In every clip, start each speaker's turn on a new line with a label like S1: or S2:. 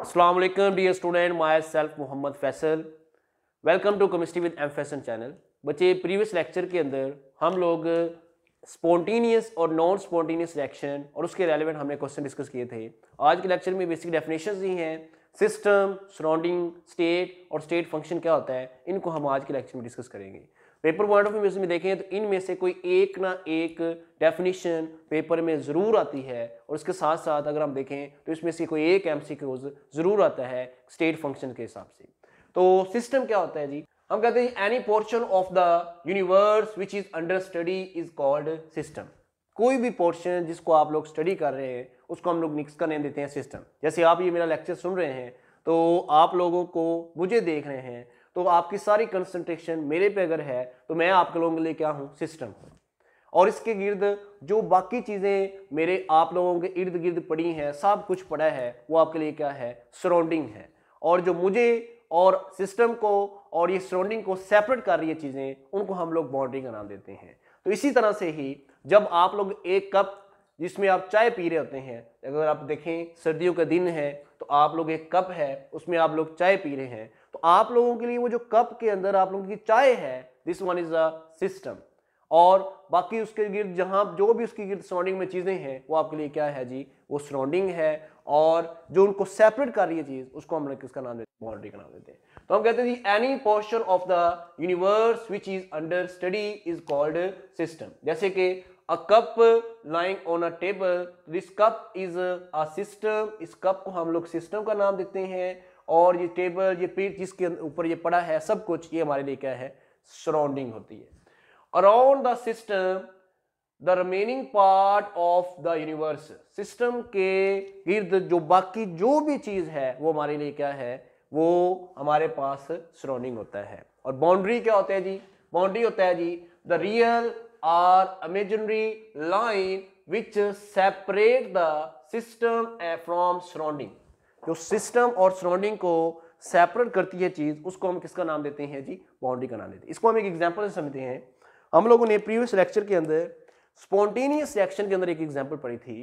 S1: अस्सलाम वालेकुम dear student, myself Mohammad Faisal. Welcome to chemistry with M fashion channel. बच्चे, previous lecture के अंदर हम लोग स्पॉन्टेनियस और नॉन स्पॉन्टेनियस रिएक्शन और उसके रेलेवेंट हमने क्वेश्चन डिस्कस किए थे। आज के लेक्चर में बेसिक डेफिनेशंस ही हैं, सिस्टम, सराउंडिंग, स्टेट और स्टेट फंक्शन क्या होता है, इनको हम आज के लेक्चर में डिस्कस करेंगे। पेपर पॉइंट ऑफ व्यू में देखें तो इनमें से कोई एक ना एक डेफिनेशन पेपर में ज़रूर आती है और उसके साथ साथ अगर हम देखें तो इसमें से कोई एक एमसीक्यूज ज़रूर आता है स्टेट फंक्शन के हिसाब से। तो सिस्टम क्या होता है जी? हम कहते हैं any portion of the universe which is under study is called system. कोई भी पोर्शन जिसको आप लोग स्टडी कर रहे हैं उसको हम लोग का नेम देते हैं सिस्टम। जैसे आप ये मेरा लेक्चर सुन रहे हैं तो आप लोगों को मुझे देख रहे हैं तो आपकी सारी कंसंट्रेशन मेरे पे अगर है तो मैं आप लोगों के लिए क्या हूँ? सिस्टम हूँ। और इसके गिर्द जो बाकी चीज़ें मेरे आप लोगों के इर्द गिर्द पड़ी हैं, सब कुछ पड़ा है, वो आपके लिए क्या है? सराउंडिंग है। और जो मुझे और सिस्टम को और ये सराउंडिंग को सेपरेट कर रही है चीज़ें, उनको हम लोग बाउंड्री का नाम देते हैं। तो इसी तरह से ही जब आप लोग एक कप जिसमें आप चाय पी रहे होते हैं, अगर आप देखें सर्दियों का दिन है तो आप लोग एक कप है उसमें आप लोग चाय पी रहे हैं, तो आप लोगों के लिए वो जो कप के अंदर आप लोगों की चाय है, this one is a system. और बाकी उसके गिर्द जहां जो भी उसकी गिर्द सराउंडिंग में चीजें हैं वो आपके लिए क्या है जी? वो सराउंडिंग है। और जो उनको सेपरेट कर रही है चीज, उसको हम किसका नाम देते हैं? बाउंड्री का नाम देते हैं। तो हम कहते हैं जी any portion of the universe which is under study is called system. जैसे कि a cup lying on a table, this cup is a system. इस कप को हम लोग सिस्टम का नाम देते हैं। और ये टेबल, ये पीठ जिसके ऊपर ये पड़ा है, सब कुछ ये हमारे लिए क्या है? सराउंडिंग होती है। Around the system the remaining part of the universe. System के गिर्द जो बाकी जो भी चीज है वो हमारे लिए क्या है? वो हमारे पास सराउंडिंग होता है। और बाउंड्री क्या होता है जी? बाउंड्री होता है जी द रियल और imaginary line which separate the system from surrounding. जो सिस्टम और सराउंडिंग को सेपरेट करती है चीज, उसको हम किसका नाम देते हैं जी? बाउंड्री का नाम देते हैं। इसको हम एक एग्जांपल से समझते हैं। हम लोगों ने प्रीवियस लेक्चर के अंदर स्पॉन्टेनियस रिएक्शन के अंदर एक एग्जांपल पढ़ी थी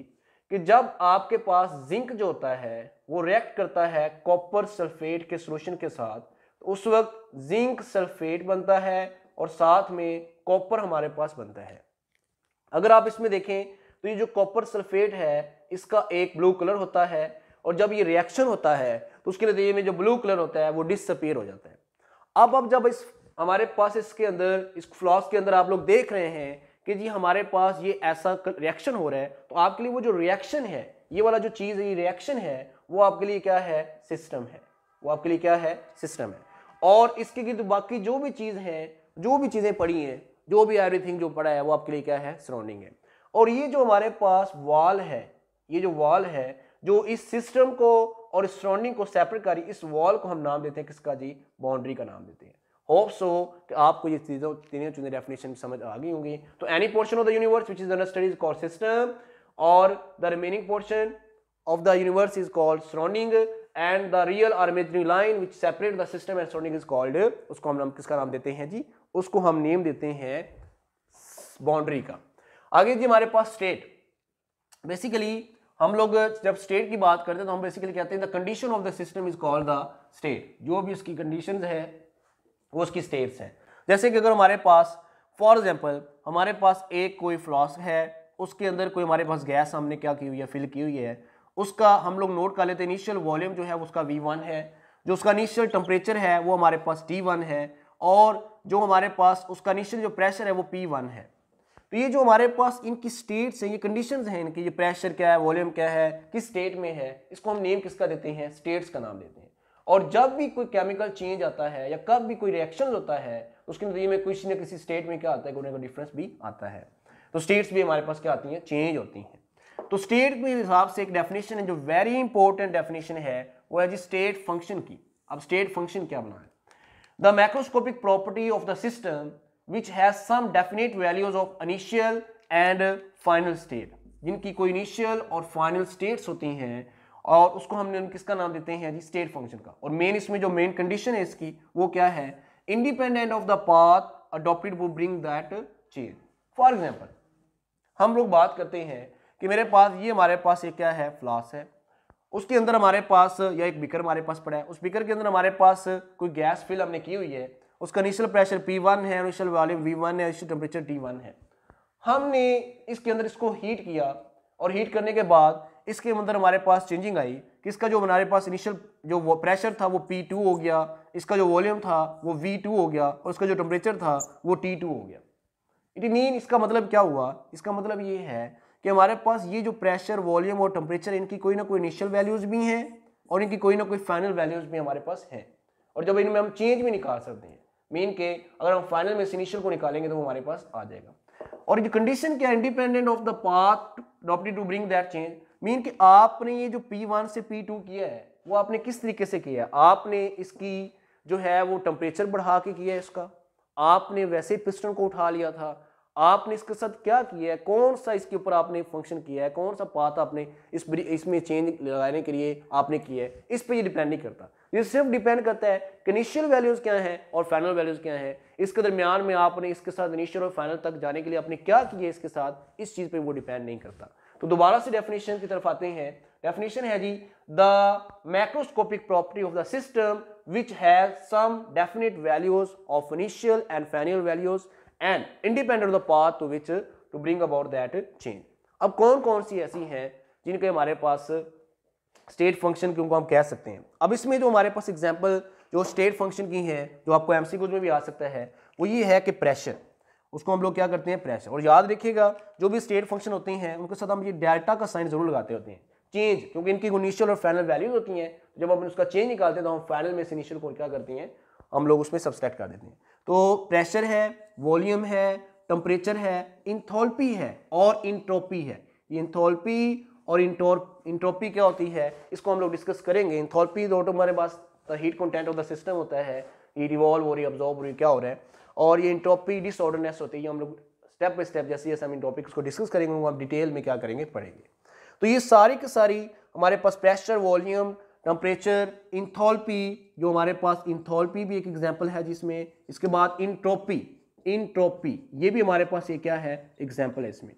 S1: कि जब आपके पास जिंक जो होता है वो रिएक्ट करता है कॉपर सल्फेट के सॉल्यूशन के साथ, तो उस वक्त जिंक सल्फेट बनता है और साथ में कॉपर हमारे पास बनता है। अगर आप इसमें देखें तो ये जो कॉपर सल्फेट है इसका एक ब्लू कलर होता है और जब ये रिएक्शन होता है तो उसके नतीजे में जो ब्लू कलर होता है वो डिसअपीयर हो जाता है। अब जब इस हमारे पास इसके अंदर इस फ्लास्क के अंदर आप लोग देख रहे हैं कि जी हमारे पास ये ऐसा रिएक्शन हो रहा है, तो आपके लिए वो जो रिएक्शन है, ये वाला जो चीज है, ये रिएक्शन है, वो आपके लिए क्या है? सिस्टम है। वो आपके लिए क्या है? सिस्टम है। और इसके गिर्द बाकी जो भी चीज है, जो भी चीजें पड़ी हैं, जो भी एवरीथिंग जो पड़ा है, वो आपके लिए क्या है? सराउंडिंग है। और ये जो हमारे पास वॉल है, ये जो वॉल है जो इस सिस्टम को और इस सराउंडिंग को सेपरेट कर रही, इस वॉल को हम नाम देते हैं किसका जी? बाउंड्री का नाम देते हैं। होप सो कि आपको ये चीज़ों तीनों डेफिनेशन समझ आ गई होंगी। तो any portion of the universe which is under study is called system, और the remaining portion of the universe is called surrounding, and the real और imaginary line which separate the system and surrounding is called, उसको हम किसका नाम देते हैं जी? उसको हम नेम देते हैं बाउंड्री का। आगे जी हमारे पास स्टेट। बेसिकली हम लोग जब स्टेट की बात करते हैं तो हम बेसिकली कहते हैं the condition of the system is called the state. जो भी उसकी कंडीशंस है वो उसकी स्टेट्स हैं। जैसे कि अगर हमारे पास फॉर एग्जांपल हमारे पास एक कोई फ्लास्क है, उसके अंदर कोई हमारे पास गैस हमने क्या की हुई है? फिल की हुई है। उसका हम लोग नोट कर लेते हैं इनिशियल वॉल्यूम जो है उसका V1 है, जो उसका इनिशियल टेम्परेचर है वो हमारे पास T1 है, और जो हमारे पास उसका इनिशियल जो प्रेशर है वो P1 है। तो ये जो हमारे पास इनकी स्टेट्स हैं, ये कंडीशंस हैं इनकी, ये प्रेशर क्या है, वॉल्यूम क्या है, किस स्टेट में है, इसको हम नेम किसका देते हैं? स्टेट्स का नाम देते हैं। और जब भी कोई केमिकल चेंज आता है या कब भी कोई रिएक्शन होता है तो उसके नतीजे में किसी न किसी स्टेट में क्या आता है? कोई ना कोई डिफरेंस भी आता है। तो स्टेट्स भी हमारे पास क्या आती हैं? चेंज होती हैं। तो स्टेट के हिसाब से एक डेफिनेशन है जो वेरी इंपॉर्टेंट डेफिनेशन है, वो है जी स्टेट फंक्शन की। अब स्टेट फंक्शन क्या बना है? The macroscopic property of the system which has some definite values of initial and final state, जिनकी कोई इनिशियल और फाइनल स्टेट्स होती हैं, और उसको हमने किसका नाम देते हैं जी? स्टेट फंक्शन का। और मेन इसमें जो मेन कंडीशन है इसकी वो क्या है? Independent of the path adopted वो bring that change. For example हम लोग बात करते हैं कि मेरे पास ये हमारे पास एक क्या है? फ्लास्क है। उसके अंदर हमारे पास या एक बीकर हमारे पास पड़ा है, उस बीकर के अंदर हमारे पास कोई गैस फिल हमने की हुई है, उसका इनिशियल प्रेशर P1 है, इनिशियल वॉल्यूम V1 है, इनिशियल टेम्परेचर T1 है। हमने इसके अंदर इसको हीट किया और हीट करने के बाद इसके अंदर हमारे पास चेंजिंग आई कि इसका जो हमारे पास इनिशियल जो प्रेशर था वो P2 हो गया, इसका जो वॉल्यूम था वो V2 हो गया और इसका जो टेम्परेचर था वो T2 हो गया। इट मीन इसका मतलब क्या हुआ, इसका मतलब ये है कि हमारे पास ये जो प्रेशर वॉल्यूम और टेम्परेचर इनकी कोई ना कोई इनिशियल वैल्यूज भी हैं और इनकी कोई ना कोई फाइनल वैल्यूज भी हमारे पास हैं, और जब इनमें हम चेंज भी निकाल सकते हैं, मीन के अगर हम फाइनल में से इनिशियल को निकालेंगे तो वो हमारे पास आ जाएगा। और ये कंडीशन क्या है, independent of the path adopted to bring that change, mean कि आपने ये जो P1 से P2 किया है वो आपने किस तरीके से किया है, आपने इसकी जो है वो टेम्परेचर बढ़ा के किया है, इसका आपने वैसे पिस्टन को उठा लिया था, आपने इसके साथ क्या किया है, कौन सा इसके ऊपर आपने फंक्शन किया है, कौन सा पाथ आपने इसमें चेंज लगाने के लिए आपने किया है, इस पे ये डिपेंड नहीं करता। ये सिर्फ डिपेंड करता है कि इनिशियल वैल्यूज क्या है और फाइनल वैल्यूज क्या है, इसके दरमियान में आपने इसके साथ इनिशियल और फाइनल तक जाने के लिए आपने क्या किया इसके साथ, इस चीज पे वो डिपेंड नहीं करता। तो दोबारा से डेफिनेशन की तरफ आते हैं। डेफिनेशन है जी, the macroscopic property of the system which has some definite values of initial and final values and independent of the path to which to bring about that change. अब कौन कौन सी ऐसी हैं जिनके हमारे पास स्टेट फंक्शन को हम कह सकते हैं। अब इसमें जो हमारे पास एग्जांपल जो स्टेट फंक्शन की है जो आपको एमसीक्यूज में भी आ सकता है वो ये है कि प्रेशर, उसको हम लोग क्या करते हैं प्रेशर। और याद रखिएगा जो भी स्टेट फंक्शन होते हैं उनके साथ हम ये डेल्टा का साइन जरूर लगाते होते हैं, चेंज, क्योंकि इनकी इनिशियल और फाइनल वैल्यूज होती हैं। जब हम उसका चेंज निकालते हैं तो हम फाइनल में से इनिशियल को क्या करते हैं, हम लोग उसमें सब्सट्रैक्ट कर देते हैं। तो प्रेशर है, वॉल्यूम है, टेम्परेचर है, इंथैल्पी है और इंट्रोपी है। ये इंथैल्पी और इंट्रोपी क्या होती है इसको हम लोग डिस्कस करेंगे। इंथैल्पी तो हमारे पास the heat content of the system होता है, ये रिवॉल्व हो रही है, अब्जॉर्ब हो रही है, क्या हो रहा है, और ये इंट्रोपी डिसऑर्डरनेस होती है। हम लोग स्टेप बाय स्टेप जैसे जैसे हम इन टॉपिक्स को डिस्कस करेंगे वो हम डिटेल में क्या करेंगे पढ़ेंगे। तो ये सारी की सारी हमारे पास प्रेशर, वॉल्यूम, टेम्परेचर, इंथैल्पी, जो हमारे पास इंथैल्पी भी एक एग्जांपल है जिसमें, इसके बाद इंट्रोपी ये भी हमारे पास ये क्या है एग्जांपल है इसमें।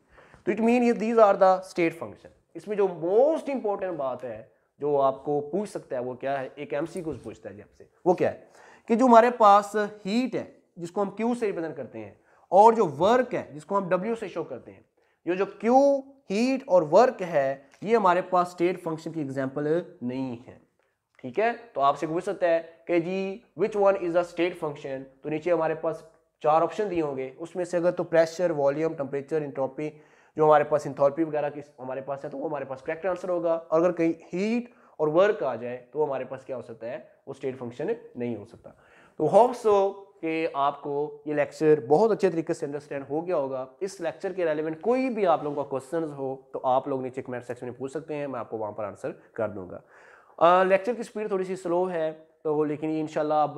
S1: तो इट मीन ये these are the state function. इसमें जो मोस्ट इंपॉर्टेंट बात है जो आपको पूछ सकता है वो क्या है, एक एमसीक्यू पूछता है जी आपसे, वो क्या है कि जो हमारे पास हीट है जिसको हम Q से रिप्रेजेंट करते हैं और जो वर्क है जिसको हम W से शो करते हैं, ये जो Q हीट और वर्क है ये हमारे पास स्टेट फंक्शन की एग्जांपल नहीं है। ठीक है, तो आपसे पूछ सकता है कि जी which one is a state function, तो नीचे हमारे पास 4 ऑप्शन दिए होंगे, उसमें से अगर तो प्रेशर, वॉल्यूम, टेम्परेचर, इंट्रोपी, जो हमारे पास इंथैल्पी वगैरह की हमारे पास है तो वो हमारे पास करेक्ट आंसर होगा। और अगर कहीं हीट और वर्क आ जाए तो हमारे पास क्या हो सकता है, वो स्टेट फंक्शन नहीं हो सकता। तो होप सो कि आपको ये लेक्चर बहुत अच्छे तरीके से अंडरस्टैंड हो गया होगा। इस लेक्चर के रेलेवेंट कोई भी आप लोगों का क्वेश्चन हो तो आप लोग नीचे कमेंट सेक्शन में पूछ सकते हैं, मैं आपको वहाँ पर आंसर कर दूंगा। लेक्चर की स्पीड थोड़ी सी स्लो है तो, लेकिन ये इंशाल्लाह अब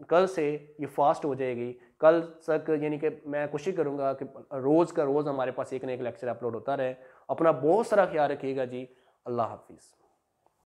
S1: कल से ये फास्ट हो जाएगी। कल तक यानी कि मैं कोशिश करूँगा कि रोज़ का रोज़ हमारे पास एक ना एक लेक्चर अपलोड होता रहे। अपना बहुत सारा ख्याल रखिएगा जी। अल्लाह हाफिज़।